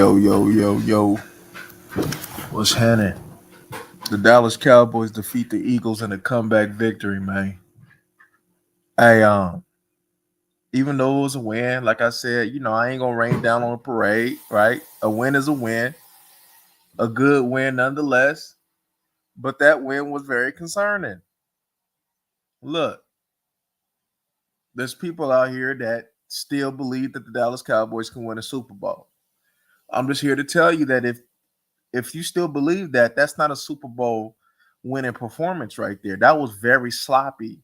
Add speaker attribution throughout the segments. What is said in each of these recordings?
Speaker 1: Yo, yo, yo, yo. What's happening? The Dallas Cowboys defeat the Eagles in a comeback victory, man. Hey, even though it was a win, like I said, I ain't gonna rain down on a parade, right? A win is a win, a good win nonetheless. But that win was very concerning. Look, there's people out here that still believe that the Dallas Cowboys can win a Super Bowl. I'm just here to tell you that if you still believe that, that's not a Super Bowl winning performance right there. That was very sloppy.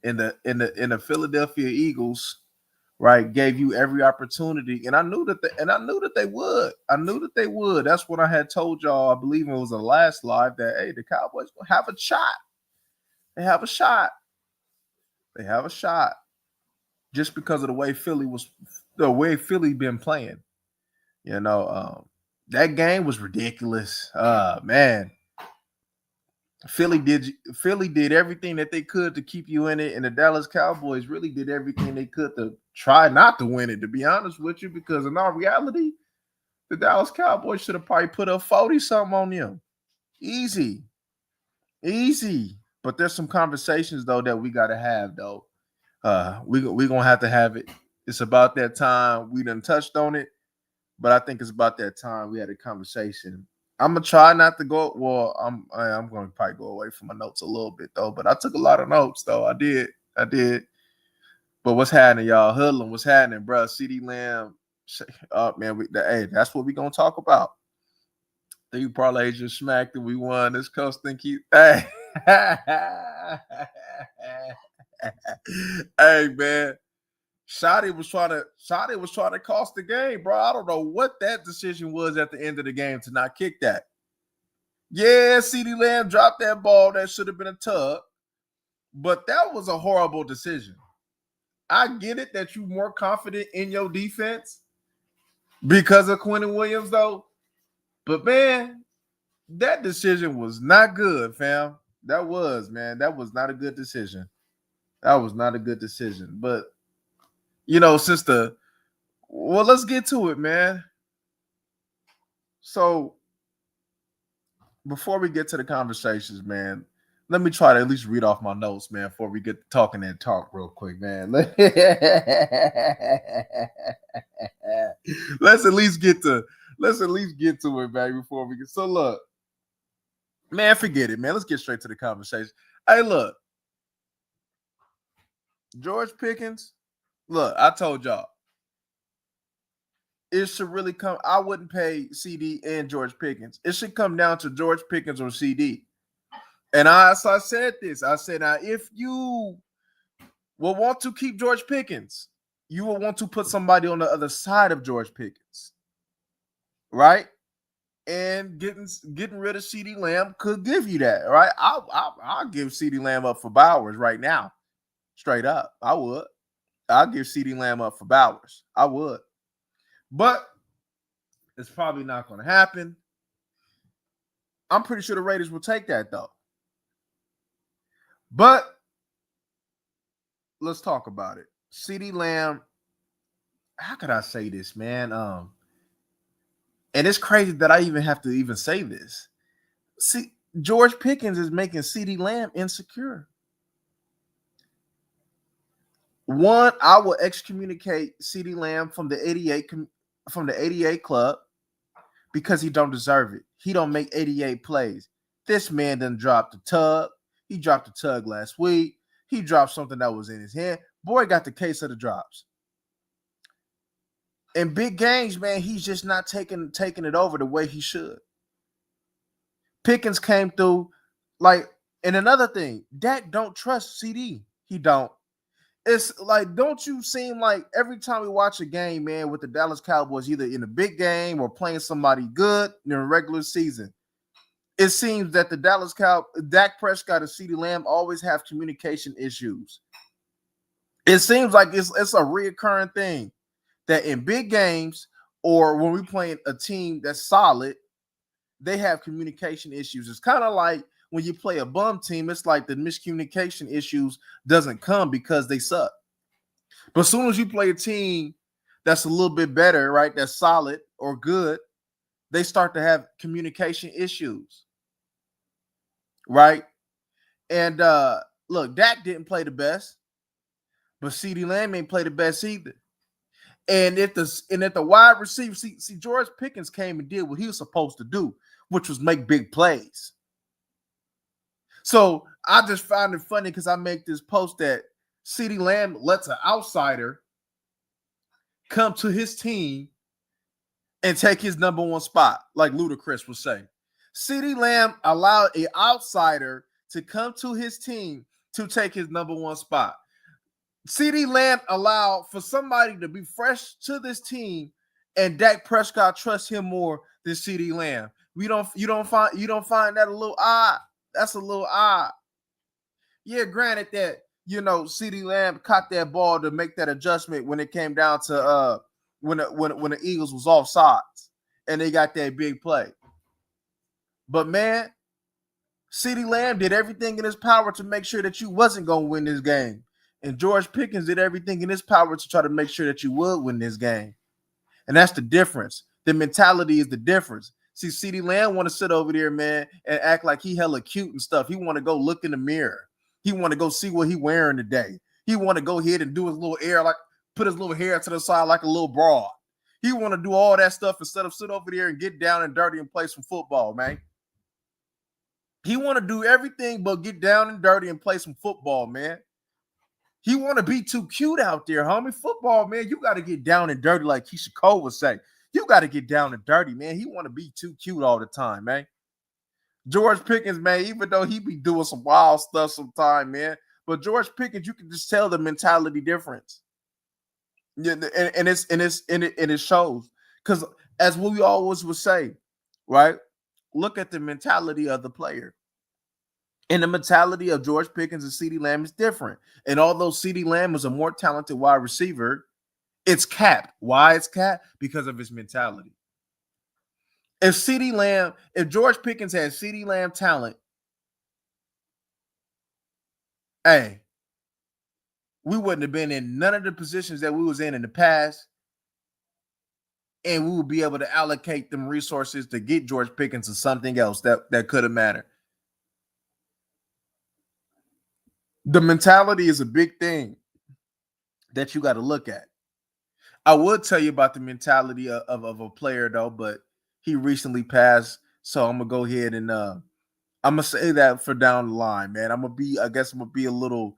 Speaker 1: In the Philadelphia Eagles, right, gave you every opportunity, and I knew that they would. I knew that they would. That's what I had told y'all. I believe it was the last live that hey, the Cowboys will have a shot. They have a shot. They have a shot. Just because of the way Philly been playing. You know, that game was ridiculous. Man, Philly did everything that they could to keep you in it, and the Dallas Cowboys really did everything they could to try not to win it. To be honest with you, because in all reality, the Dallas Cowboys should have probably put up 40 something on them, easy, easy. But there's some conversations though that we got to have though. We gonna have to have it. It's about that time. We done touched on it, but I think it's about that time we had a conversation. I'm gonna try not to go. Well, I'm gonna probably go away from my notes a little bit though. But I took a lot of notes though. I did. But what's happening, y'all? Hoodlum, what's happening, bro? CD Lamb, man. Hey, that's what we gonna talk about. Three parlays just smacked and we won. This coast think he. Hey, hey, man. Shotty was trying to cost the game, bro. I don't know what that decision was at the end of the game to not kick that. Yeah, CeeDee Lamb dropped that ball. That should have been a tug. But that was a horrible decision. I get it that you're more confident in your defense because of Quentin Williams, though. But man, that decision was not good, fam. That was, man. That was not a good decision. That was not a good decision. But let's get to it, man. So before we get to the conversations, man, let me try to at least read off my notes, man, before we get talking that talk real quick, man. let's at least get to it, baby, before we get. So look, man, forget it, man. Let's get straight to the conversation. Hey, look, George Pickens. Look, I told y'all it should really come. I wouldn't pay CD and George Pickens. It should come down to George Pickens or CD. And I said this. I said, now, if you will want to keep George Pickens, you will want to put somebody on the other side of George Pickens, right? And getting rid of CD Lamb could give you that, right? I'll give CD Lamb up for Bowers right now, straight up. I would. I'll give CD Lamb up for Bowers. I would. But it's probably not going to happen. I'm pretty sure the Raiders will take that, though. But let's talk about it. CD Lamb, how could I say this, man? And it's crazy that I even have to even say this. See, George Pickens is making CD Lamb insecure. One, I will excommunicate CD Lamb from the 88 club because he don't deserve it. He don't make 88 plays. This man done dropped the tug. He dropped the tug last week. He dropped something that was in his hand. Boy got the case of the drops. In big games, man, he's just not taking it over the way he should. Pickens came through and another thing, Dak don't trust CD. He don't. It's like, don't you seem like every time we watch a game, man, with the Dallas Cowboys, either in a big game or playing somebody good in a regular season, it seems that the Dak Prescott and CeeDee Lamb always have communication issues. It seems like it's a reoccurring thing that in big games or when we play a team that's solid, they have communication issues. It's kind of like when you play a bum team, it's like the miscommunication issues doesn't come because they suck. But as soon as you play a team that's a little bit better, right, that's solid or good, they start to have communication issues, right? And look, Dak didn't play the best, but CeeDee Lamb ain't play the best either. And if the wide receiver, see, George Pickens came and did what he was supposed to do, which was make big plays. So I just found it funny because I make this post that CeeDee Lamb lets an outsider come to his team and take his number one spot, like Ludacris would say. CeeDee Lamb allowed an outsider to come to his team to take his number one spot. CeeDee Lamb allowed for somebody to be fresh to this team, and Dak Prescott trusts him more than CeeDee Lamb. You don't find that a little odd? That's a little odd. Yeah, granted that CeeDee Lamb caught that ball to make that adjustment when it came down to when the Eagles was off sides and they got that big play. But man, CeeDee Lamb did everything in his power to make sure that you wasn't going to win this game. And George Pickens did everything in his power to try to make sure that you would win this game. And that's the difference. The mentality is the difference. See, CeeDee Lamb want to sit over there, man, and act like he hella cute and stuff. He want to go look in the mirror. He want to go see what he wearing today. He want to go ahead and do his little hair, like put his little hair to the side like a little broad. He want to do all that stuff instead of sit over there and get down and dirty and play some football, man. He want to do everything but get down and dirty and play some football, man. He want to be too cute out there, homie. Football, man, you got to get down and dirty like Keisha Cole would say. You got to get down and dirty, man. He want to be too cute all the time, man. George Pickens, man, even though he be doing some wild stuff sometime, man, but George Pickens, you can just tell the mentality difference. Yeah, and it shows. Because as we always would say, right? Look at the mentality of the player. And the mentality of George Pickens and CeeDee Lamb is different. And although CeeDee Lamb is a more talented wide receiver, it's capped. Why it's capped? Because of his mentality. If George Pickens had CeeDee Lamb talent, hey, we wouldn't have been in none of the positions that we was in the past. And we would be able to allocate them resources to get George Pickens to something else that could have mattered. The mentality is a big thing that you got to look at. I would tell you about the mentality of a player, though, but he recently passed. So I'm going to go ahead and I'm going to say that for down the line, man. I'm going to be a little,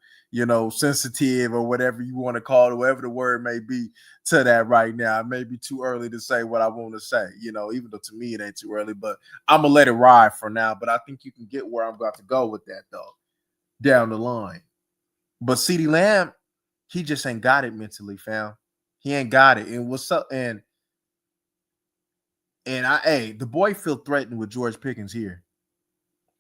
Speaker 1: sensitive or whatever you want to call it, whatever the word may be to that right now. It may be too early to say what I want to say, even though to me it ain't too early, but I'm going to let it ride for now. But I think you can get where I'm about to go with that, though, down the line. But CeeDee Lamb, he just ain't got it mentally, fam. He ain't got it. And what's up? And the boy feel threatened with George Pickens here.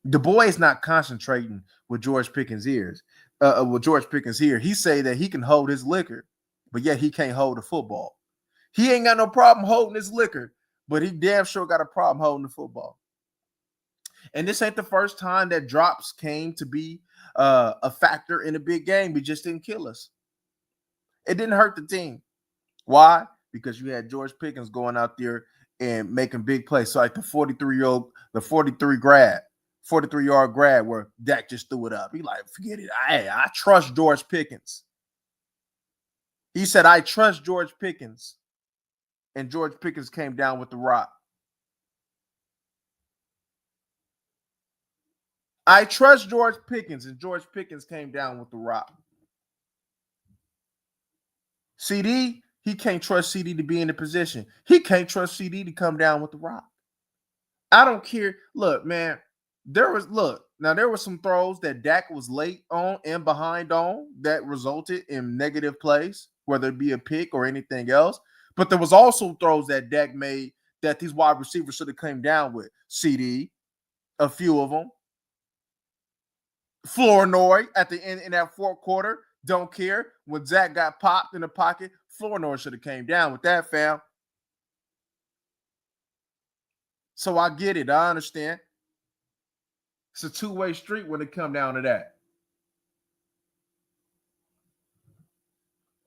Speaker 1: The boy is not concentrating with George Pickens ears. With George Pickens here, he say that he can hold his liquor, but yet he can't hold the football. He ain't got no problem holding his liquor, but he damn sure got a problem holding the football. And this ain't the first time that drops came to be a factor in a big game. It just didn't kill us. It didn't hurt the team. Why? Because you had George Pickens going out there and making big plays. So like the 43-yard grab where Dak just threw it up. He like, forget it. I trust George Pickens. He said, I trust George Pickens. And George Pickens came down with the rock. I trust George Pickens, and George Pickens came down with the rock. CD, he can't trust CD to be in the position. He can't trust CD to come down with the rock. I don't care. Look, man, there were some throws that Dak was late on and behind on that resulted in negative plays, whether it be a pick or anything else. But there was also throws that Dak made that these wide receivers should have came down with. CD, a few of them. Flournoy at the end in that fourth quarter, don't care. When Zach got popped in the pocket, Flournoy should have came down with that, fam. So I get it. I understand. It's a two-way street when it come down to that.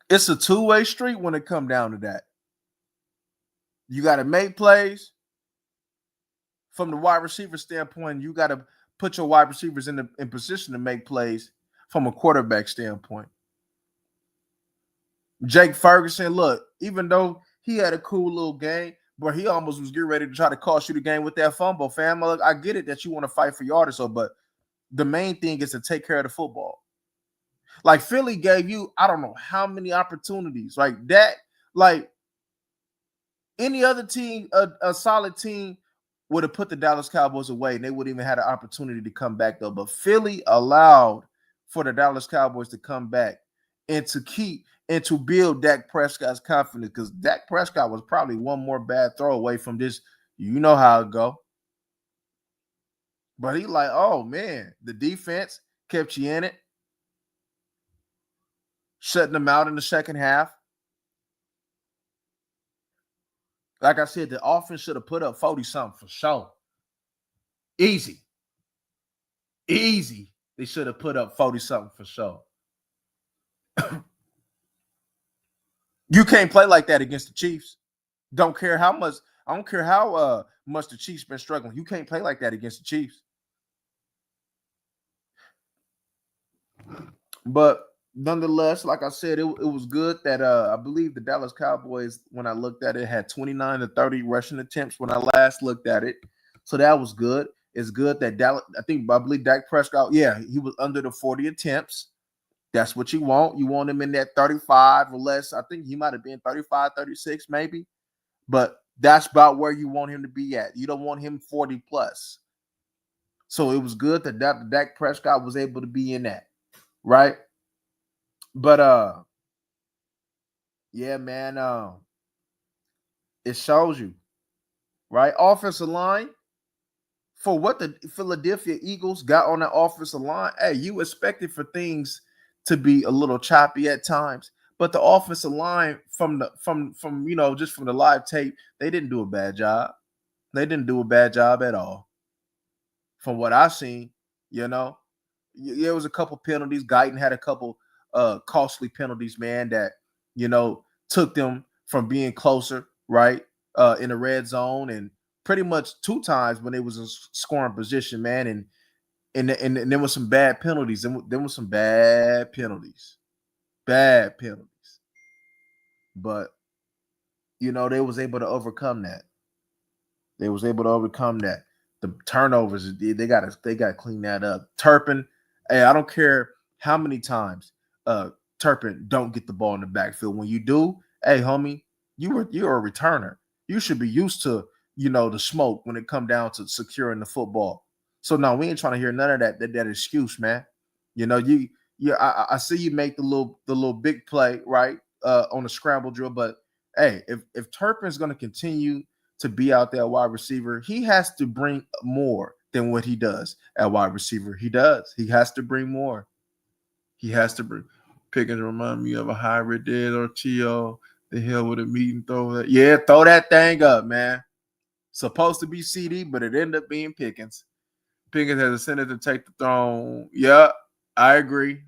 Speaker 1: It's a two-way street when it come down to that. You got to make plays, from the wide receiver standpoint, you got to put your wide receivers in position to make plays from a quarterback standpoint. Jake Ferguson, look, even though he had a cool little game, but he almost was getting ready to try to cost you the game with that fumble, fam. Look, I get it that you want to fight for yards, so, but the main thing is to take care of the football. Like Philly gave you, I don't know how many opportunities. Like that, like any other team, a solid team would have put the Dallas Cowboys away, and they wouldn't even had an opportunity to come back though. But Philly allowed for the Dallas Cowboys to come back and to keep and to build Dak Prescott's confidence, because Dak Prescott was probably one more bad throw away from this. You know how it go. But he like, oh man, the defense kept you in it, shutting them out in the second half. Like I said, the offense should have put up 40 something for sure. Easy. Easy. They should have put up 40 something for sure. You can't play like that against the Chiefs. Don't care how much. I don't care how much the Chiefs been struggling. You can't play like that against the Chiefs. But nonetheless, like I said, it was good that I believe the Dallas Cowboys, when I looked at it, had 29 to 30 rushing attempts when I last looked at it. So that was good. It's good that Dallas, I believe Dak Prescott, yeah, he was under the 40 attempts. That's what you want. You want him in that 35 or less. I think he might have been 35, 36 maybe. But that's about where you want him to be at. You don't want him 40 plus. So it was good that Dak Prescott was able to be in that, right? But yeah, man, it shows you, right? Offensive line, for what the Philadelphia Eagles got on the offensive line, hey, you expected for things to be a little choppy at times. But the offensive line from just from the live tape, they didn't do a bad job. They didn't do a bad job at all. From what I've seen, you know, there was a couple penalties. Guyton had a couple costly penalties, man, that took them from being closer, right, in the red zone, and pretty much two times when they was in scoring position, man, and there was some bad penalties. And there was some bad penalties, but they was able to overcome that. They was able to overcome that. The turnovers, they gotta clean that up. Turpin, hey, I don't care how many times Turpin don't get the ball in the backfield. When you do, hey, homie, you're a returner. You should be used to the smoke when it come down to securing the football. So now we ain't trying to hear none of that excuse, man. I see you make the little big play right on the scramble drill, but hey, if Turpin's going to continue to be out there wide receiver, he has to bring more than what he does at wide receiver. He does. He has to bring more. He has to bring. Pickens remind me of a hybrid dead or T.O. The hell with a meet and throw that. Yeah, throw that thing up, man. Supposed to be CD, but it ended up being Pickens. Pickens has ascended to take the throne. Yeah, I agree.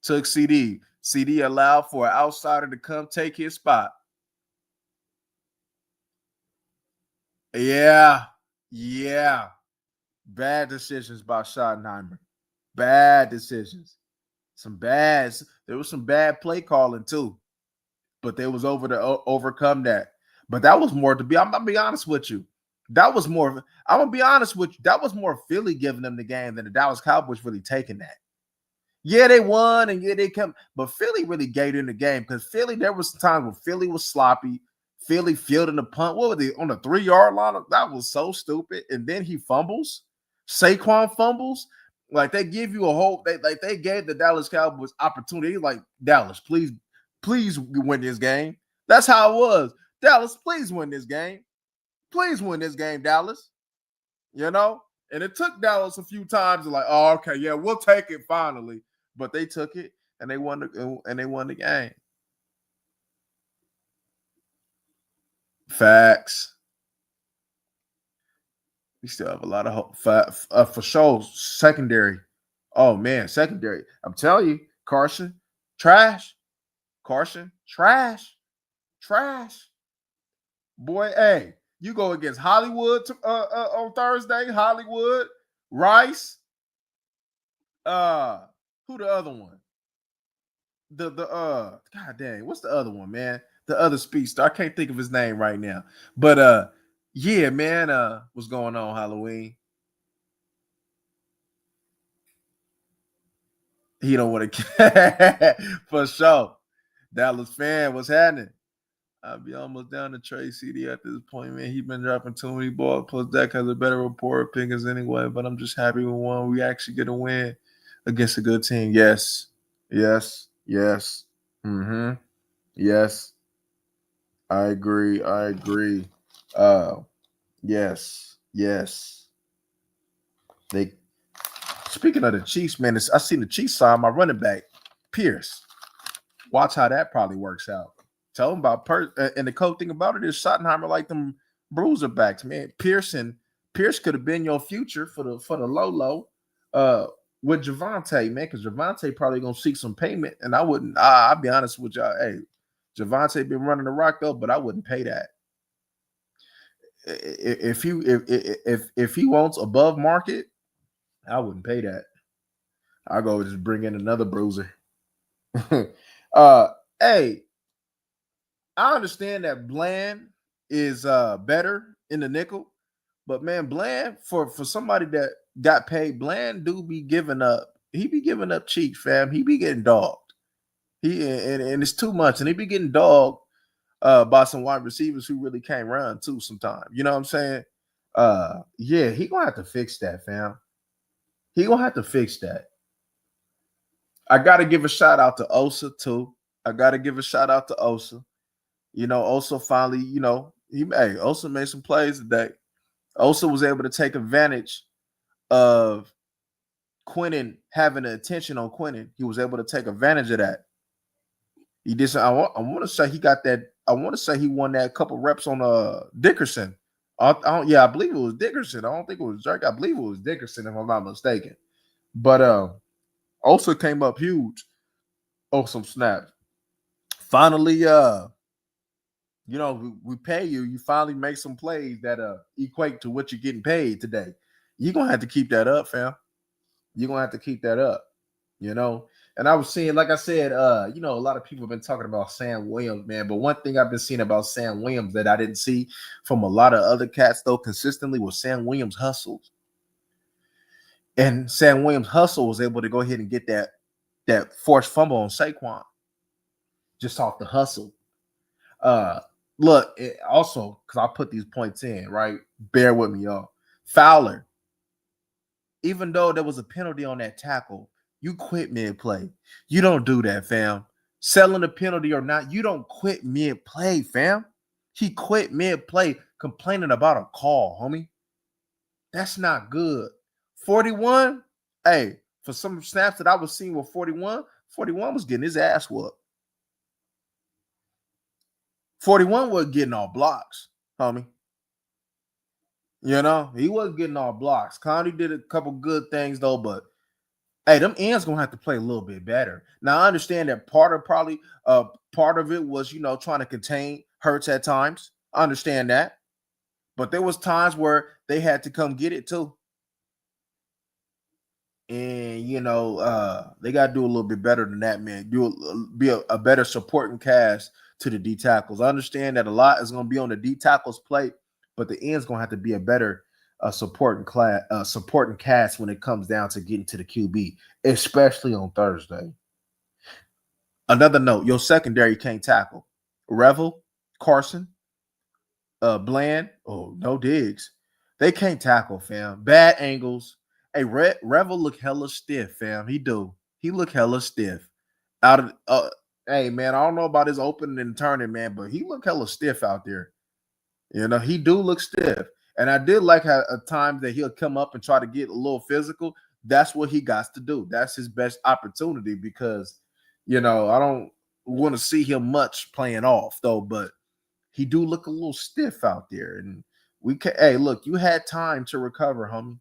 Speaker 1: Took CD. CD allowed for an outsider to come take his spot. Yeah. Bad decisions by Schottenheimer. Bad decisions. There was some bad play calling too, but they was over to overcome that. But that was more I'm gonna be honest with you. That was more. I'm gonna be honest with you. That was more Philly giving them the game than the Dallas Cowboys really taking that. Yeah, they won and yeah, they come, but Philly really gave them the game because Philly, there was times when Philly was sloppy. Philly fielding the punt. What were they on the 3-yard line? That was so stupid. And then he fumbles. Saquon fumbles. Like they give you a whole, they gave the Dallas Cowboys opportunity. Like, Dallas, please win this game. That's how it was. Dallas, please win this game. Please win this game, Dallas. And it took Dallas a few times to like, oh, okay, yeah, we'll take it finally. But they took it and they won the game. Facts. We still have a lot of hope for sure. Secondary. Oh man, secondary. I'm telling you, Carson, trash. Carson, trash. Boy, hey, You go against Hollywood on Thursday. Hollywood, Rice. Uh, who the other one? The God dang, what's the other one, man? The other speedster. I can't think of his name right now. But yeah, man. What's going on, Halloween? He don't want to for sure. Dallas fan, what's happening? I'll be almost down to Trey CD at this point, man. He's been dropping too many balls. Plus, Dak has a better rapport pickings anyway. But I'm just happy with one. We actually get a win against a good team. Yes, yes, yes. Mm-hmm. Yes, I agree. I agree. Uh, yes, yes. They speaking of the Chiefs, man. I seen the Chiefs sign my running back, Pierce. Watch how that probably works out. Tell them about and the cool thing about it is Schottenheimer like them bruiser backs, man. Pierce could have been your future for the low with Javante, man, because Javante probably gonna seek some payment, and I wouldn't. I'll be honest with y'all. Hey, Javante been running the rock though, but I wouldn't pay that. If he wants above market, I wouldn't pay that. I'll go just bring in another bruiser. uh, hey, I understand that Bland is better in the nickel, but man, Bland for somebody that got paid, Bland do be giving up. He be giving up cheap, fam. He be getting dogged. And it's too much, and he be getting dogged by some wide receivers who really can't run too. Sometimes, you know what I'm saying? Yeah, he gonna have to fix that, fam. He gonna have to fix that. I gotta give a shout out to Osa too. I gotta give a shout out to Osa. You know, Osa finally, Osa made some plays today. Osa was able to take advantage of Quinnen having the attention on Quinnen. He was able to take advantage of that. He did. I want to say he got that. I want to say he won that couple reps on Dickerson. I believe it was Dickerson. I don't think it was Jerk. I believe it was Dickerson, if I'm not mistaken. But Osa came up huge on some snaps. Finally, we pay you. You finally make some plays that equate to what you're getting paid today. You're gonna have to keep that up, fam. You're gonna have to keep that up, you know. And I was seeing, like I said, a lot of people have been talking about Sam Williams, man. But one thing I've been seeing about Sam Williams that I didn't see from a lot of other cats, though, consistently was Sam Williams hustles. And Sam Williams hustle was able to go ahead and get that forced fumble on Saquon just off the hustle. Look, also, because I put these points in, right? Bear with me, y'all. Fowler, even though there was a penalty on that tackle, you quit mid-play. You don't do that, fam. Selling a penalty or not, you don't quit mid-play, fam. He quit mid-play complaining about a call, homie. That's not good. 41, hey, for some snaps that I was seeing with 41, 41 was getting his ass whooped. 41 wasn't getting all blocks, homie. You know, he wasn't getting all blocks. Connie did a couple good things though, but hey, them ends gonna have to play a little bit better. Now I understand that part of it was trying to contain Hurts at times. I understand that, but there was times where they had to come get it too, and they got to do a little bit better than that, man. Be a better supporting cast to the D tackles. I understand that a lot is gonna be on the D tackles plate, but the end's gonna have to be a better supporting cast when it comes down to getting to the QB, especially on Thursday. Another note: your secondary can't tackle. Revel, Carson, Bland. Oh, no digs. They can't tackle, fam. Bad angles. Hey, Revel look hella stiff, fam. He do. He look hella stiff. Out of hey man, I don't know about his opening and turning, man, but he look hella stiff out there. He do look stiff. And I did like how at times that he'll come up and try to get a little physical. That's what he got to do. That's his best opportunity because, I don't want to see him much playing off though, but he do look a little stiff out there. And hey, look, you had time to recover, homie.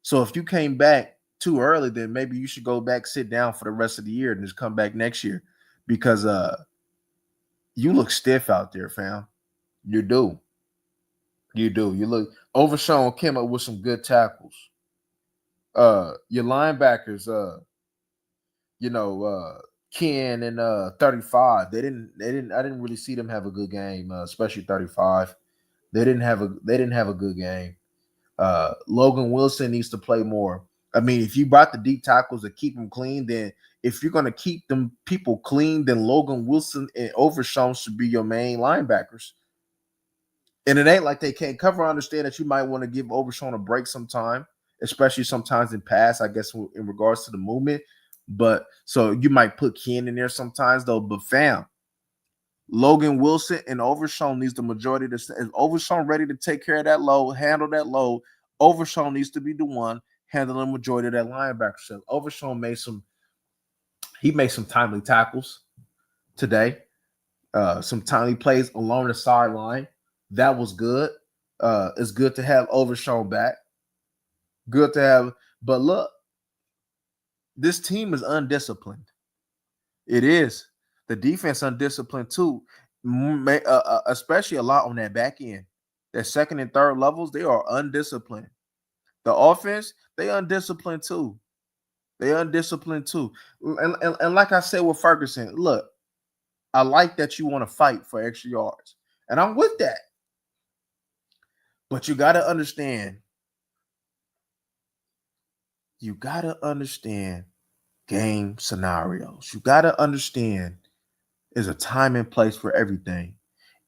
Speaker 1: So if you came back too early, then maybe you should go back, sit down for the rest of the year and just come back next year because you look stiff out there, fam. You do. You do. You look Overshown came up with some good tackles. Your linebackers, you know, Ken and 35. They didn't I didn't really see them have a good game, especially 35. They didn't have a good game. Logan Wilson needs to play more. I mean, if you brought the deep tackles to keep them clean, then if you're gonna keep them people clean, then Logan Wilson and Overshown should be your main linebackers. And it ain't like they can't cover. I understand that you might want to give Overshown a break sometime, especially sometimes in pass, I guess, in regards to the movement. But so you might put Ken in there sometimes, though. But fam, Logan Wilson and Overshown needs the majority of the. If Overshown ready to take care of that load, handle that load, Overshown needs to be the one handling the majority of that linebacker stuff. Overshown made some timely tackles today. Some timely plays along the sideline. That was good. It's good to have Overshown back. Good to have, but look, this team is undisciplined. It is. The defense undisciplined too, especially a lot on that back end. That second and third levels, they are undisciplined. The offense, they undisciplined too. They undisciplined too. And like I said with Ferguson, look, I like that you want to fight for extra yards. And I'm with that. But you got to understand game scenarios. You got to understand there's a time and place for everything.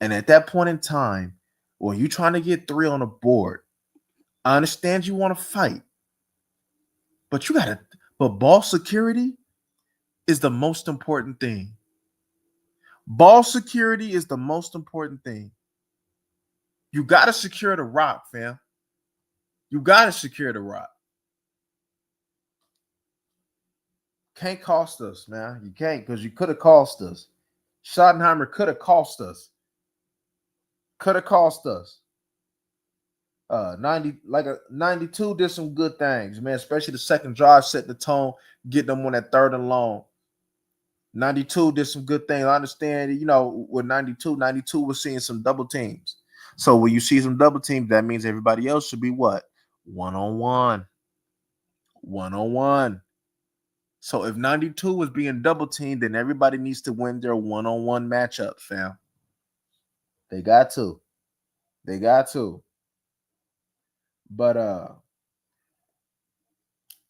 Speaker 1: And at that point in time, when you're trying to get 3 on the board, I understand you want to fight, but ball security is the most important thing. Ball security is the most important thing. You got to secure the rock, fam. You got to secure the rock. Can't cost us, man. You can't, because you could have cost us. Schottenheimer could have cost us. Could have cost us. 92 did some good things, man. Especially the second drive set the tone, get them on that third and long. 92 did some good things. I understand, with 92 was seeing some double teams. So when you see some double teams, that means everybody else should be what? One on one. One on one. So if 92 was being double teamed, then everybody needs to win their one on one matchups, fam. They got to. They got to. But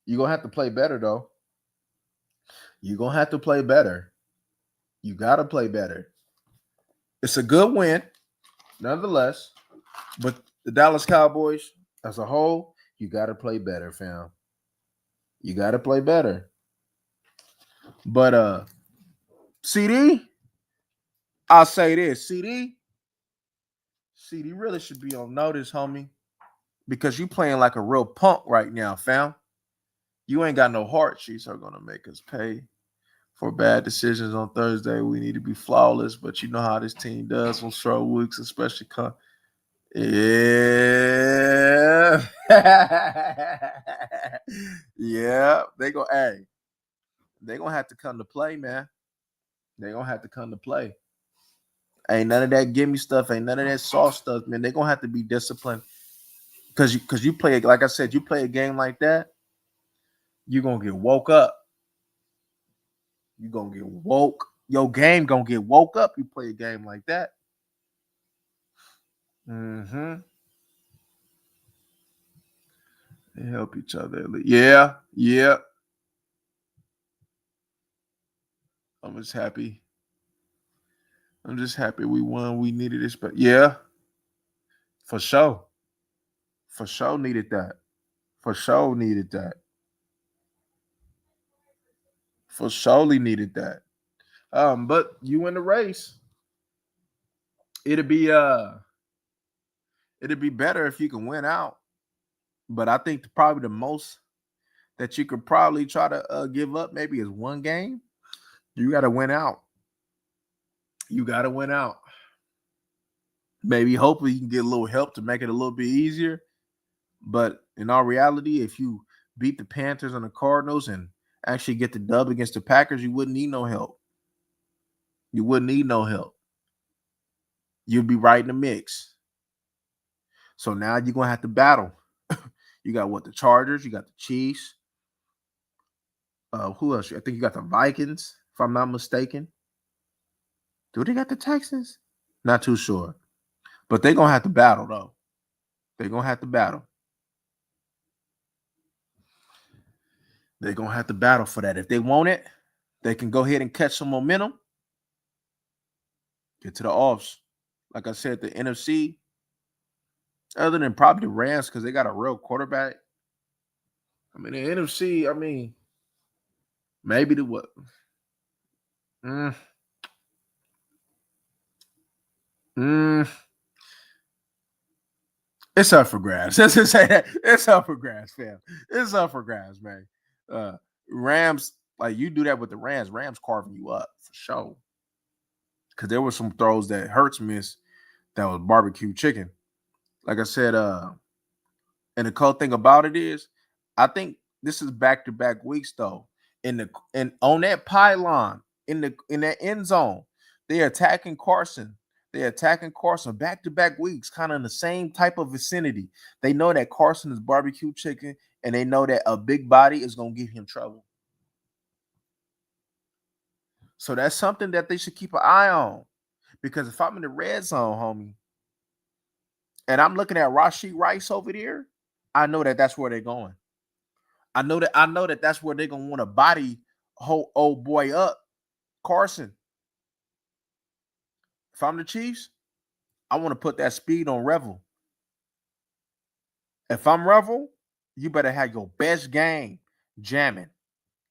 Speaker 1: you're gonna have to play better though. You're gonna have to play better. You gotta play better. It's a good win, nonetheless. But the Dallas Cowboys, as a whole, you gotta play better, fam. You gotta play better. But CD, I'll say this: CD really should be on notice, homie, because you playing like a real punk right now, fam. You ain't got no heart. Sheets are gonna make us pay for bad decisions on Thursday. We need to be flawless, but you know how this team does on short weeks, especially yeah. Yeah. They gonna have to come to play, man. They gonna have to come to play. Ain't none of that gimme stuff, ain't none of that soft stuff, man. They gonna have to be disciplined. Cause you play, like I said, you play a game like that, you're gonna get woke up. You're gonna get woke. Your game gonna get woke up. You play a game like that. Mm-hmm. They help each other. Yeah, yeah. I'm just happy. I'm just happy we won. We needed this, but yeah, for sure. For sure needed that. For sure needed that. For surely needed that. But you in the race. It'd be uh it'd be better if you can win out. But I think probably the most that you could probably try to give up maybe is one game. You got to win out. You got to win out. Maybe hopefully you can get a little help to make it a little bit easier. But in all reality, if you beat the Panthers and the Cardinals and actually get the dub against the Packers, you wouldn't need no help. You wouldn't need no help. You'd be right in the mix. So now you're gonna have to battle. You got what, the Chargers, you got the Chiefs. Who else? I think you got the Vikings, if I'm not mistaken. Do they got the Texans? Not too sure. But they're gonna have to battle though. They're gonna have to battle. They're gonna have to battle for that. If they want it, they can go ahead and catch some momentum. Get to the offs. Like I said, the NFC, other than probably the Rams, because they got a real quarterback. I mean, the NFC, I mean, maybe the what? Mm, mm, it's up for grabs. Let's just say that. It's up for grabs, fam. It's up for grabs, man. Uh Rams, like you do that with the Rams, Rams carving you up for sure. Because there were some throws that Hurts missed that was barbecue chicken. Like I said, and the cool thing about it is, I think this is back to back weeks though. And on that pylon in that end zone, they're attacking Carson. They're attacking Carson back to back weeks, kind of in the same type of vicinity. They know that Carson is barbecue chicken, and they know that a big body is gonna give him trouble. So that's something that they should keep an eye on. Because if I'm in the red zone, homie, and I'm looking at Rashee Rice over there, I know that that's where they're going. I know that that's where they're gonna want to body whole old boy up, Carson. If I'm the Chiefs, I want to put that speed on Revel. If I'm Revel, you better have your best game jamming.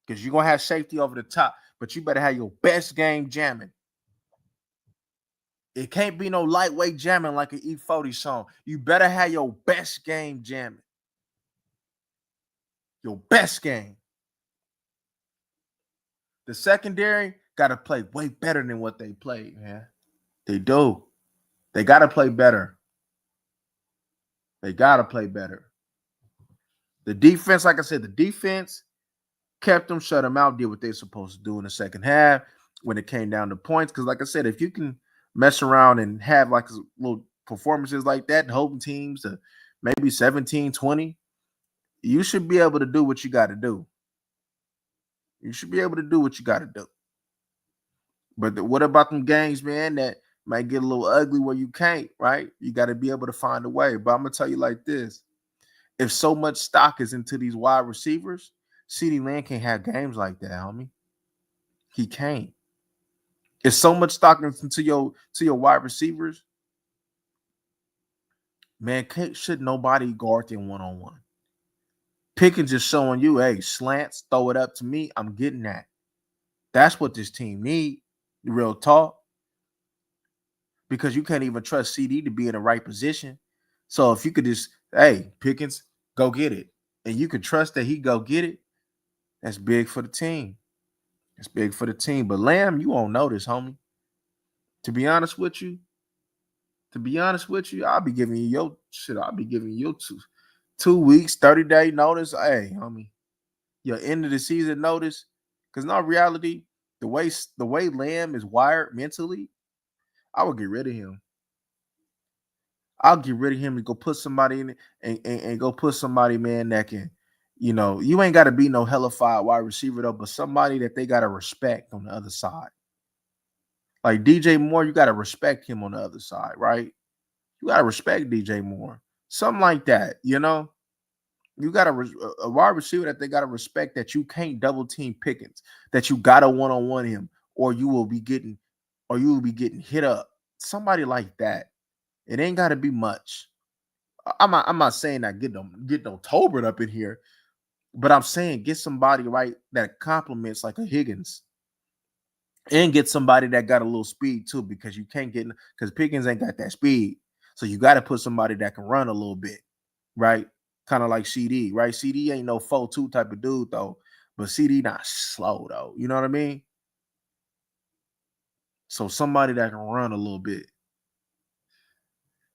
Speaker 1: Because you're gonna have safety over the top, but you better have your best game jamming. It can't be no lightweight jamming like an E40 song. You better have your best game jamming. Your best game. The secondary got to play way better than what they played, man. They do. They got to play better. They got to play better. The defense, like I said, the defense kept them, shut them out, did what they're supposed to do in the second half when it came down to points. Because, like I said, if you can mess around and have like little performances like that, holding teams to maybe 17, 20, you should be able to do what you got to do. You should be able to do what you got to do. But what about them games, man, that might get a little ugly where you can't, right? You got to be able to find a way. But I'm going to tell you like this. If so much stock is into these wide receivers, CeeDee Lamb can't have games like that, homie. He can't. If so much stock into your wide receivers, man, should nobody guard them one-on-one. Pickens just showing you, hey, slants, throw it up to me. I'm getting that. That's what this team need. Real talk. Because you can't even trust CD to be in the right position. So if you could just, hey, Pickens, go get it. And you can trust that he go get it, that's big for the team. It's big for the team. But Lamb, you won't notice, homie. To be honest with you, I'll be giving you your shit. I'll be giving you your 2 weeks, 30-day notice. Hey, homie, your end of the season notice. Because in all reality, the way Lamb is wired mentally, I would get rid of him. I'll get rid of him and go put somebody in it and go put somebody, man, that can, you ain't got to be no hellified wide receiver though, but somebody that they got to respect on the other side. Like DJ Moore, you got to respect him on the other side, right? You got to respect DJ Moore. Something like that, You got a wide receiver that they got to respect, that you can't double team Pickens, that you got to one-on-one him, or you will be getting hit up. Somebody like that. It ain't got to be much. I'm not saying that get no Tolbert up in here, but I'm saying get somebody right that complements like a Higgins, and get somebody that got a little speed too, because you can't get, because Pickens ain't got that speed, so you got to put somebody that can run a little bit, right? Kind of like CD, right? CD ain't no 4-2 type of dude though, but CD not slow though. You know what I mean? So somebody that can run a little bit.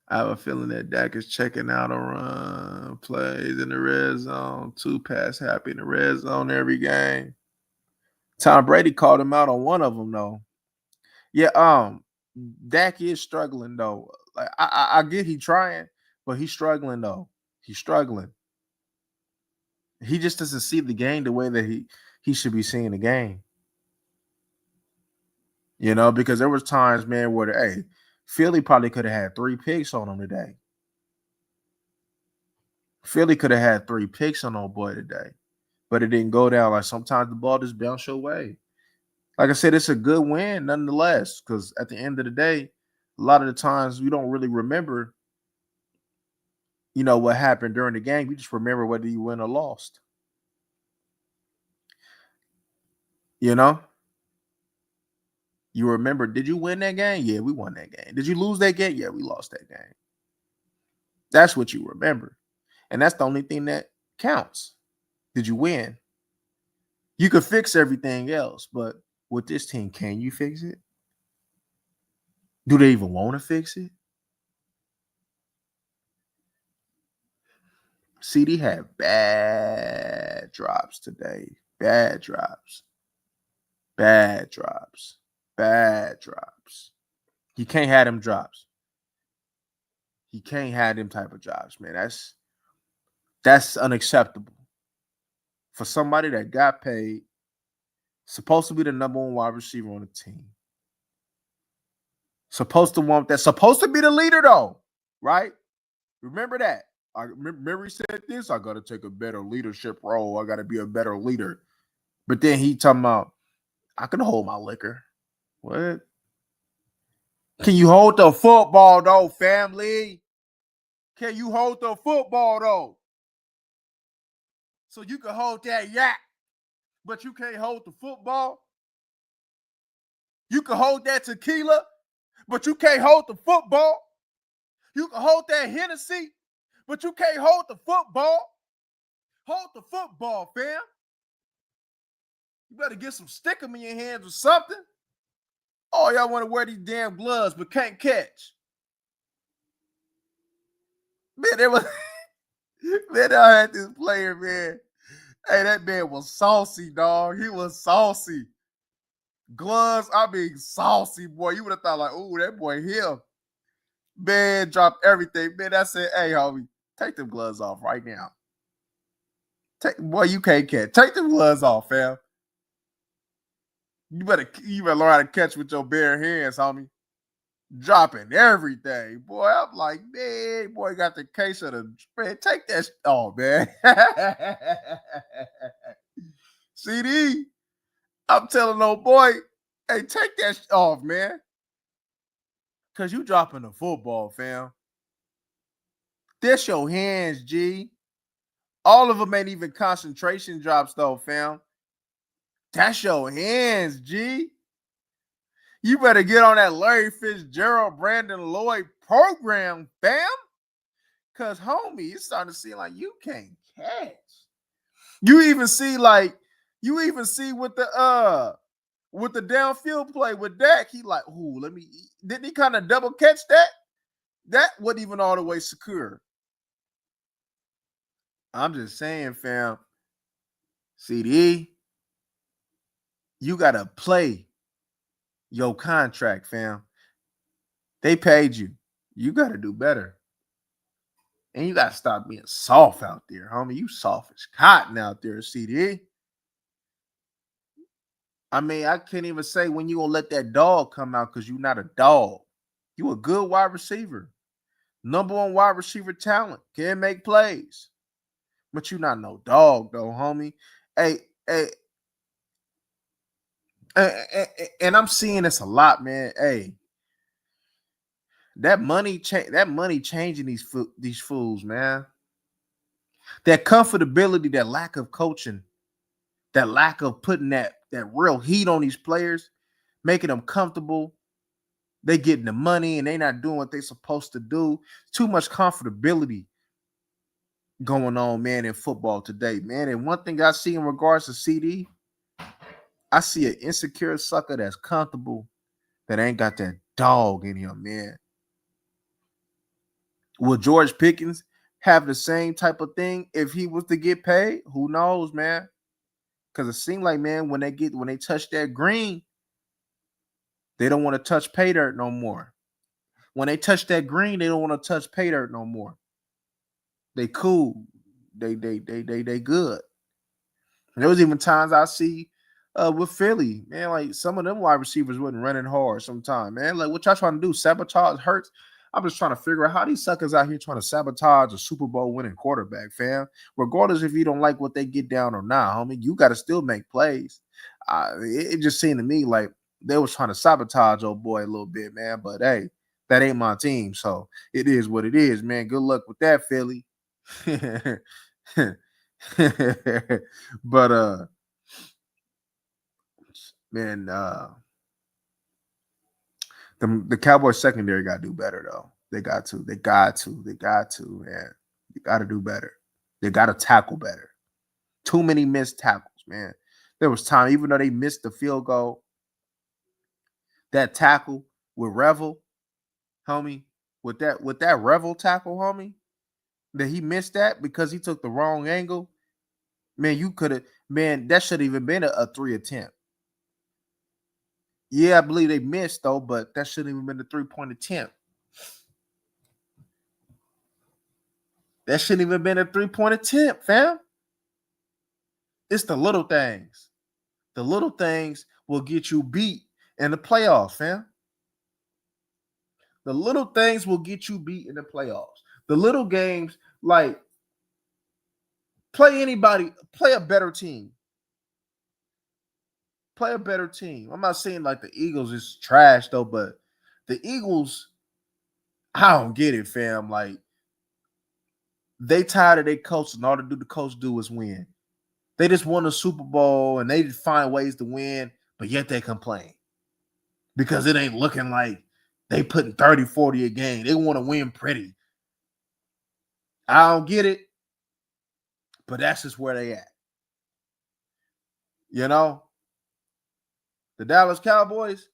Speaker 1: I have a feeling that Dak is checking out a run plays in the red zone. 2 pass happy in the red zone every game. Tom Brady called him out on one of them though. Yeah, Dak is struggling though. Like I get he trying, But he's struggling though. He's struggling. He just doesn't see the game the way that he should be seeing the game. Because there was times, man, where hey, Philly probably could have had 3 picks on him today. Philly could have had 3 picks on old boy today, but it didn't go down. Like sometimes the ball just bounce your way. Like I said, it's a good win nonetheless, because at the end of the day, a lot of the times we don't really remember, what happened during the game. We just remember whether you win or lost. You know? You remember, did you win that game? Yeah, we won that game. Did you lose that game? Yeah, we lost that game. That's what you remember. And that's the only thing that counts. Did you win? You could fix everything else, but with this team, can you fix it? Do they even want to fix it? CD had bad drops today. Bad drops. Bad drops. Bad drops. He can't have them drops. He can't have them type of drops, man. That's unacceptable. For somebody that got paid, supposed to be the number one wide receiver on the team. Supposed to be the leader, though, right? Remember that. I remember he said this. I got to take a better leadership role. I got to be a better leader. But then he talking about, I can hold my liquor. What? Can you hold the football, though, family? Can you hold the football, though? So you can hold that yak, but you can't hold the football? You can hold that tequila, but you can't hold the football? You can hold that Hennessy, but you can't hold the football? Hold the football, fam. You better get some stickum in your hands or something. Oh, y'all want to wear these damn gloves, but can't catch. Man, I had this player, man. Hey, that man was saucy, dog. He was saucy. Gloves, I mean saucy, boy. You would have thought like, oh, that boy here. Man, dropped everything. Man, I said, hey, homie, take them gloves off right now. Boy, you can't catch. Take them gloves off, fam. You better learn how to catch with your bare hands, homie. Dropping everything. Boy, I'm like, man, boy, got the case of the man. Take that off, man. CD, I'm telling old boy, hey, take that off, man. Cause you dropping the football, fam. That's your hands, G. All of them ain't even concentration drops, though, fam. That's your hands, G. You better get on that Larry Fitzgerald, Brandon Lloyd program, fam. Cause homie, it's starting to seem like you can't catch. You even see with the downfield play with Dak, he like, ooh, didn't he kind of double catch that? That wasn't even all the way secure. I'm just saying, fam. CD, you gotta play your contract, fam. They paid you. You gotta do better. And you gotta stop being soft out there, homie. You soft as cotton out there, CD. I mean, I can't even say when you gonna let that dog come out because you're not a dog. You a good wide receiver. Number one wide receiver talent. Can make plays. But you not no dog, though, homie. Hey, and I'm seeing this a lot, man. Hey, that money changing these fools, man. That comfortability, that lack of coaching, that lack of putting that real heat on these players, making them comfortable. They getting the money and they not doing what they supposed to do. Too much comfortability going on, man, in football today, man. And one thing I see in regards to CD, I see an insecure sucker that's comfortable that ain't got that dog in him, man. Will George Pickens have the same type of thing if he was to get paid? Who knows, man? Because it seems like, man, when they touch that green, they don't want to touch pay dirt no more. When they touch that green, they don't want to touch pay dirt no more. They cool. They good. There was even times I see with Philly, man, like some of them wide receivers wasn't running hard sometime, man. Like what y'all trying to do? Sabotage Hurts? I'm just trying to figure out how these suckers out here trying to sabotage a Super Bowl winning quarterback, fam. Regardless if you don't like what they get down or not, homie, you got to still make plays. It just seemed to me like they was trying to sabotage old boy a little bit, man. But hey, that ain't my team, so it is what it is, man. Good luck with that, Philly. But man, the Cowboys secondary got to do better though. They got to, man. They got to do better. They got to tackle better. Too many missed tackles, man. There was time, even though they missed the field goal, that tackle with Revel, homie, with that Revel tackle, homie, that he missed that because he took the wrong angle. Man, you could have, man, that should have even been a 3 attempt. Yeah, I believe they missed though, but that shouldn't even been a 3-point attempt. That shouldn't even been a 3-point attempt, fam. It's the little things. The little things will get you beat in the playoffs, fam. The little things will get you beat in the playoffs. The little games, like play anybody, play a better team. Play a better team. I'm not saying like the Eagles is trash though, but the Eagles, I don't get it, fam. Like they tired of their coach, and all the coach do is win. They just won a Super Bowl and they just find ways to win, but yet they complain because it ain't looking like they putting 30, 40 a game. They want to win pretty. I don't get it, but that's just where they at. You know, the Dallas Cowboys,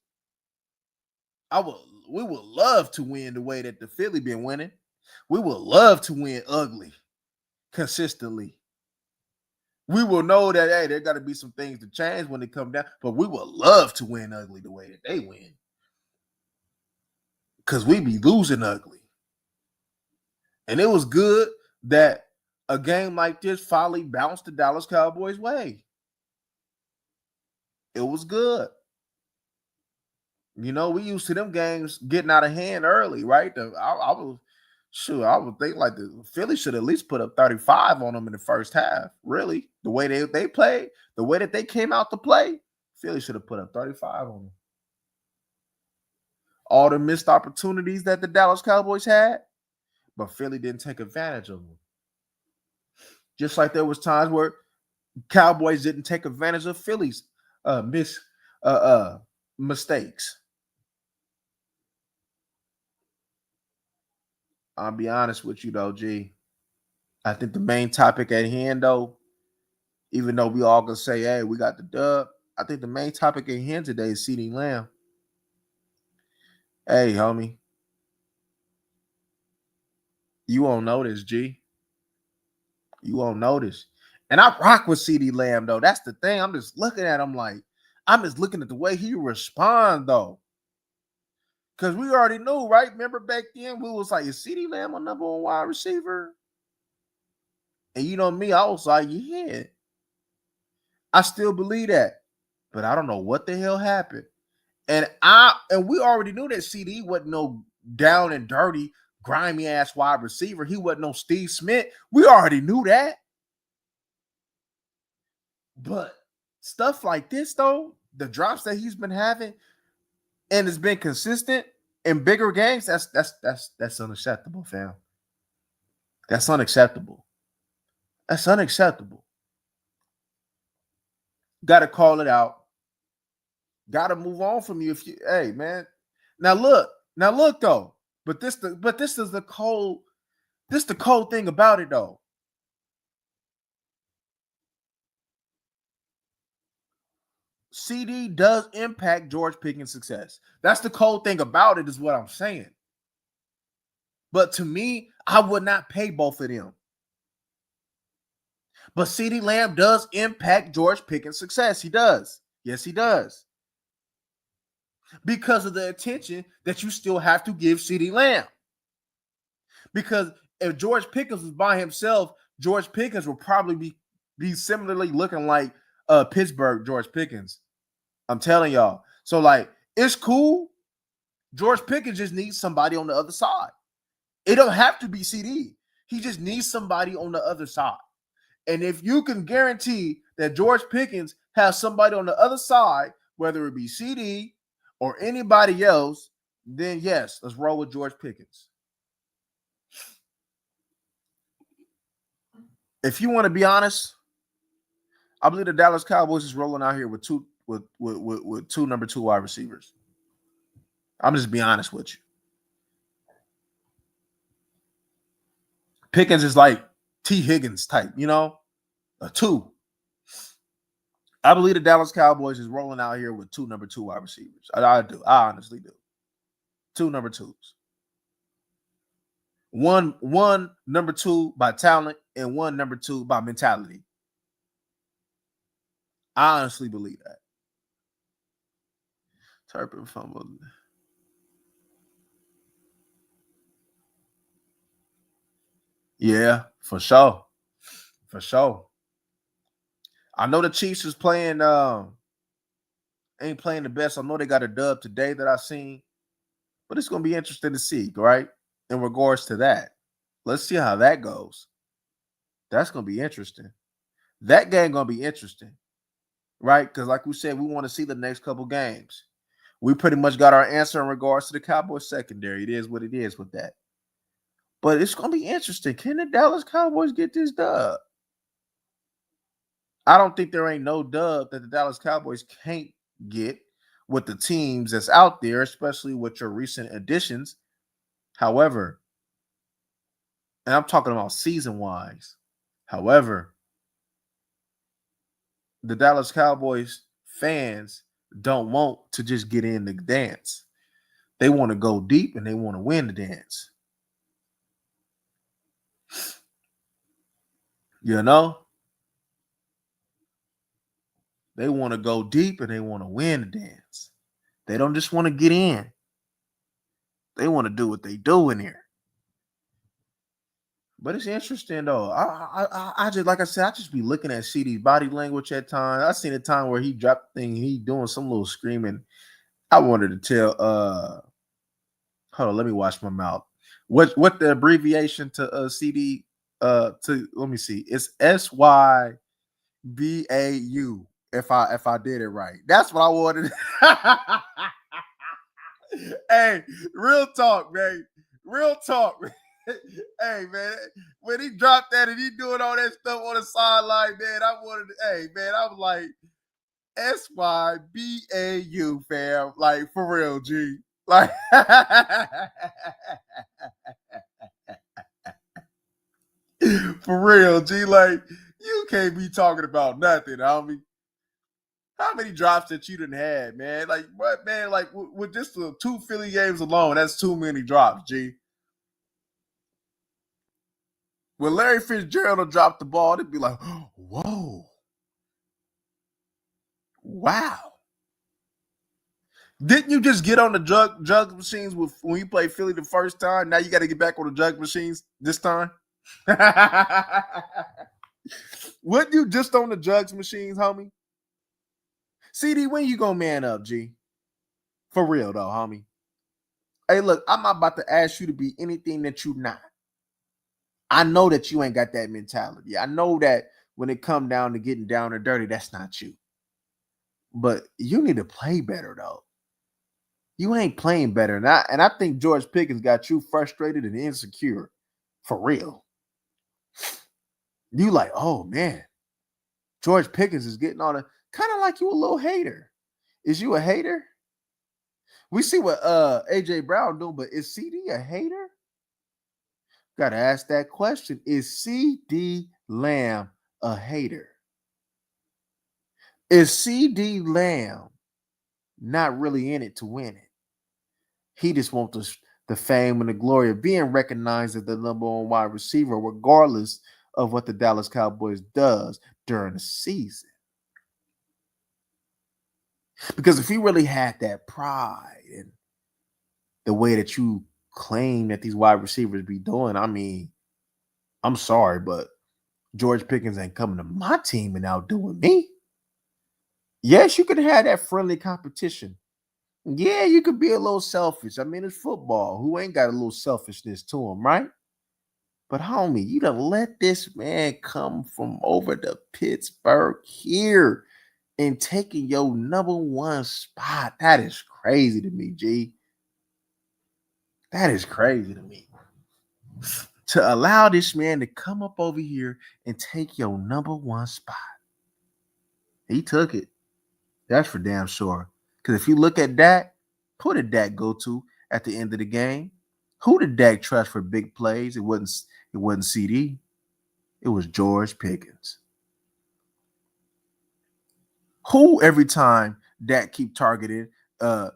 Speaker 1: we would love to win the way that the Philly been winning. We would love to win ugly, consistently. We will know that, hey, there got to be some things to change when they come down, but we would love to win ugly the way that they win. Because we be losing ugly. And it was good that a game like this finally bounced the Dallas Cowboys' way. It was good. You know, we used to them games getting out of hand early, right? I would think like the Philly should at least put up 35 on them in the first half. Really, the way they played, the way that they came out to play, Philly should have put up 35 on them. All the missed opportunities that the Dallas Cowboys had, but Philly didn't take advantage of them. Just like there was times where Cowboys didn't take advantage of Philly's mistakes. I'll be honest with you though, G. I think the main topic at hand, though, even though we all gonna say, hey, we got the dub, I think the main topic at hand today is CeeDee Lamb. Hey, homie. You won't notice, G. You won't notice. And I rock with CeeDee Lamb, though. That's the thing. I'm just looking at him like, I'm just looking at the way he respond, though. Because we already knew, right? Remember back then, we was like, is CeeDee Lamb a number one wide receiver? And you know me, I was like, yeah. I still believe that. But I don't know what the hell happened. And we already knew that CeeDee wasn't no down and dirty, grimy ass wide receiver. He wasn't no Steve Smith. We already knew that. But stuff like this, though, the drops that he's been having, and it's been consistent in bigger games, that's unacceptable, fam. That's unacceptable. That's unacceptable. Gotta call it out. Gotta move on from you. If you, hey man. Now look though. But this is the cold thing about it though. CD does impact George Pickens' success. That's the cold thing about it, is what I'm saying. But to me, I would not pay both of them. But CeeDee Lamb does impact George Pickens' success. He does. Yes, he does. Because of the attention that you still have to give CeeDee Lamb. Because if George Pickens was by himself, George Pickens would probably be similarly looking like Pittsburgh George Pickens. I'm telling y'all. So like, it's cool. George Pickens just needs somebody on the other side. It don't have to be CD. He just needs somebody on the other side. And if you can guarantee that George Pickens has somebody on the other side, whether it be CD or anybody else, then yes, let's roll with George Pickens. If you want to be honest, I believe the Dallas Cowboys is rolling out here with two number 2 wide receivers. I'm just being honest with you. Pickens is like T. Higgins type, a 2. I believe the Dallas Cowboys is rolling out here with 2 number 2 wide receivers. I do. I honestly do. 2 number 2s. One number 2 by talent and one number 2 by mentality. I honestly believe that. Turpin fumbled. Yeah, for sure. For sure. I know the Chiefs is playing ain't playing the best. I know they got a dub today that I seen, but it's gonna be interesting to see, right? In regards to that. Let's see how that goes. That's gonna be interesting. That game gonna be interesting, right? Because like we said, we want to see the next couple games. We pretty much got our answer in regards to the Cowboys secondary. It is what it is with that. But it's gonna be interesting. Can the Dallas Cowboys get this dub? I don't think there ain't no dub that the Dallas Cowboys can't get with the teams that's out there, especially with your recent additions. However, and I'm talking about season wise. However, the Dallas Cowboys fans don't want to just get in the dance. They want to go deep and they want to win the dance. You know? They want to go deep and they want to win the dance. They don't just want to get in. They want to do what they do in here. But it's interesting though. I just, like I said, I just be looking at CD's body language at times. I seen a time where he dropped the thing, he doing some little screaming. I wanted to tell hold on, let me wash my mouth. What the abbreviation to CD to let me see. It's SYBAU. If I did it right. That's what I wanted. Hey, real talk, man. Real talk. Hey, man. When he dropped that and he doing all that stuff on the sideline, man, I wanted to, hey, man, I was like, SYBAU, fam. Like, for real, G. Like, for real, G. Like, you can't be talking about nothing, homie. How many drops that you done had, man? Like, what, man? Like, with just the 2 Philly games alone, that's too many drops, G. When Larry Fitzgerald dropped the ball, they'd be like, whoa, wow. Didn't you just get on the jug machines when you played Philly the first time? Now you got to get back on the jug machines this time? Wasn't you just on the jugs machines, homie? CD, when you gonna man up, G? For real though, homie. Hey, look, I'm not about to ask you to be anything that you not. I know that you ain't got that mentality. I know that when it come down to getting down and dirty, that's not you. But you need to play better though. You ain't playing better. And I think George Pickens got you frustrated and insecure. For real. You like, oh man, George Pickens is getting on a kind of like you a little hater. Is you a hater? We see what AJ Brown doing, but is CD a hater? Gotta ask that question. Is CD Lamb a hater? Is CD Lamb not really in it to win it? He just wants the fame and the glory of being recognized as the number 1 wide receiver, regardless of what the Dallas Cowboys does during the season. Because if he really had that pride and the way that you claim that these wide receivers be doing, I mean, I'm sorry, but George Pickens ain't coming to my team and outdoing me. Yes, you can have that friendly competition. Yeah, you could be a little selfish. I mean, it's football. Who ain't got a little selfishness to him, right? But homie, you done let this man come from over to Pittsburgh here and taking your number one spot. That is crazy to me, G. That is crazy to me. To allow this man to come up over here and take your number one spot. He took it. That's for damn sure. Because if you look at Dak, who did Dak go to at the end of the game? Who did Dak trust for big plays? It wasn't CD. It was George Pickens. Who every time Dak keep targeted, that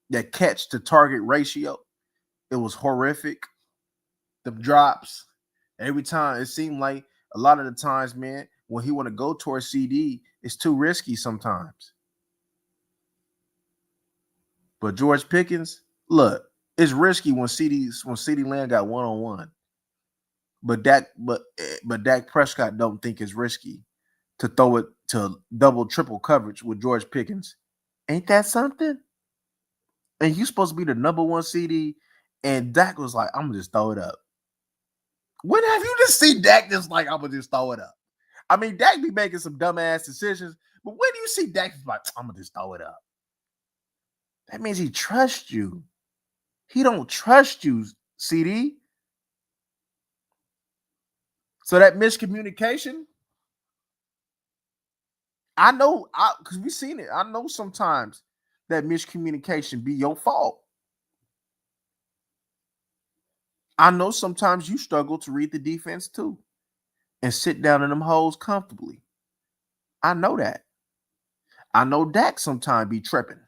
Speaker 1: that catch to target ratio, it was horrific. The drops every time, it seemed like a lot of the times, man, when he want to go towards CD, it's too risky sometimes. But George Pickens, look, it's risky when CD Lamb got one on one. But Dak Prescott don't think it's risky to throw it to double triple coverage with George Pickens. Ain't that something? And you supposed to be the number one CD, and Dak was like, "I'm gonna just throw it up." When have you just seen Dak just like, "I'm gonna just throw it up"? I mean, Dak be making some dumbass decisions, but when do you see Dak like, "I'm gonna just throw it up"? That means he trusts you. He don't trust you, CD. So that miscommunication, I know, because we seen it. I know sometimes that miscommunication be your fault. I know sometimes you struggle to read the defense too and sit down in them holes comfortably. I know that. I know Dak sometimes be tripping.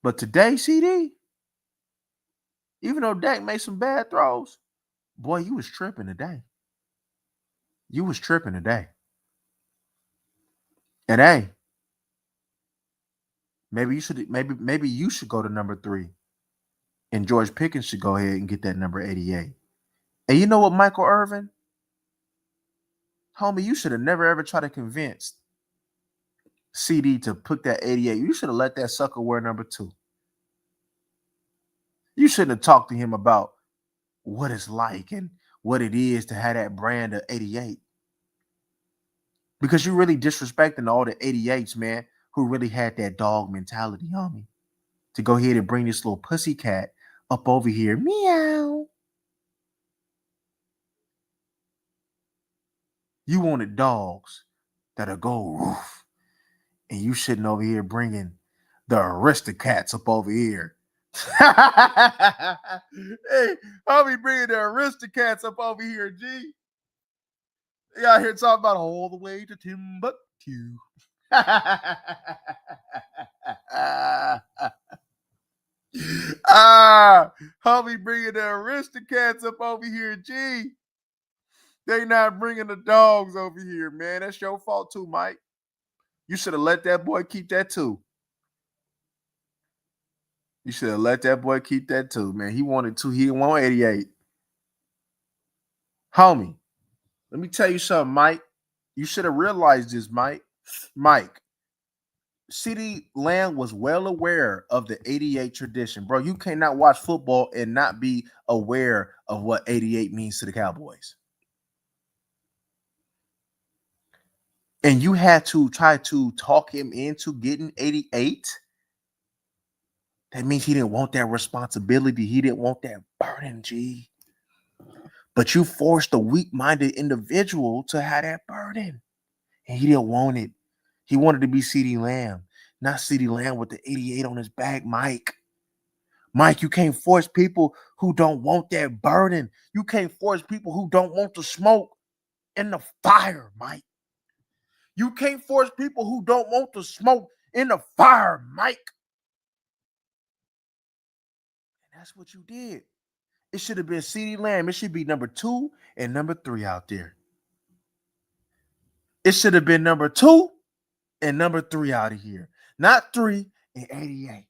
Speaker 1: But today, CD, even though Dak made some bad throws, boy, you was tripping today. You was tripping today. And hey, maybe you should go to number 3. And George Pickens should go ahead and get that number 88. And you know what, Michael Irvin? Homie, you should have never ever tried to convince CD to put that 88. You should have let that sucker wear number 2. You shouldn't have talked to him about what it's like and what it is to have that brand of 88. Because you're really disrespecting all the 88s, man, who really had that dog mentality on me. To go ahead and bring this little pussy cat up over here. Meow. You wanted dogs that'll go roof. And you sitting over here bringing the Aristocats up over here. Hey, I'll be bringing the Aristocats up over here, G. You out here talking about all the way to Timbuktu. I'll be bringing the Aristocats up over here, G. They not bringing the dogs over here, man. That's your fault too, Mike. You should have let that boy keep that too. You should have let that boy keep that too, man. He wanted 2. He didn't want 88. Homie, let me tell you something, Mike. You should have realized this, Mike. Mike, CD Lamb was well aware of the 88 tradition. Bro, you cannot watch football and not be aware of what 88 means to the Cowboys. And you had to try to talk him into getting 88. That means he didn't want that responsibility. He didn't want that burden, G. But you forced a weak-minded individual to have that burden. And he didn't want it. He wanted to be CD Lamb, not CD Lamb with the 88 on his back, Mike. Mike, you can't force people who don't want that burden. You can't force people who don't want the smoke in the fire, Mike. You can't force people who don't want the smoke in the fire, Mike. And that's what you did. It should have been CD Lamb. It should be number 2 and number 3 out there. It should have been number 2 and number 3 out of here. Not 3 and 88.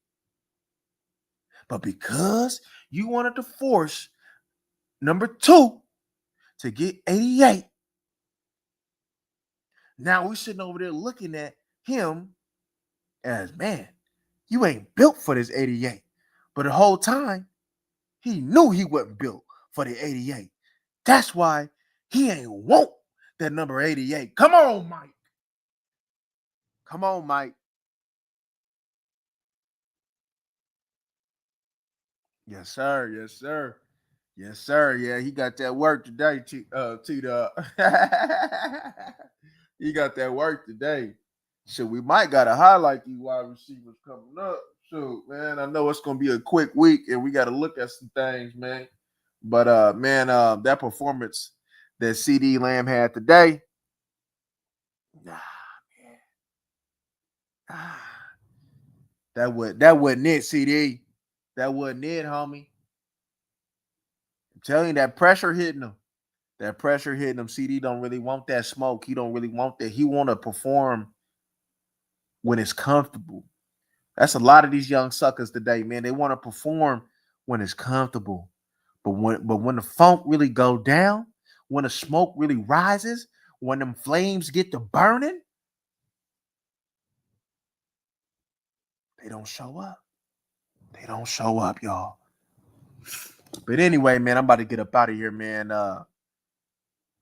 Speaker 1: But because you wanted to force Number 2 to get 88. Now we sitting over there looking at him as, man, you ain't built for this 88. But the whole time, he knew he wasn't built for the 88. That's why he ain't want that number 88. Come on, Mike. Come on, Mike. Yes, sir. Yes, sir. Yes, sir. Yeah, he got that work today, T-Dog. He got that work today. So we might got to highlight these wide receivers coming up. Shoot, man, I know it's gonna be a quick week, and we got to look at some things, man. But man, that performance that CD Lamb had today, nah, man, ah, that wasn't it, CD. That wasn't it, homie. I'm telling you, that pressure hitting him. That pressure hitting him. CD don't really want that smoke. He don't really want that. He want to perform when it's comfortable. That's a lot of these young suckers today, man. They want to perform when it's comfortable. But when the funk really go down, when the smoke really rises, when them flames get to burning, they don't show up. They don't show up, y'all. But anyway, man, I'm about to get up out of here, man.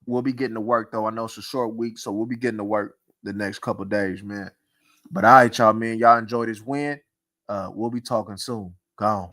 Speaker 1: We'll be getting to work though. I know it's a short week, so we'll be getting to work the next couple days, man. But all right, y'all, man. Y'all enjoy this win. We'll be talking soon. Gone.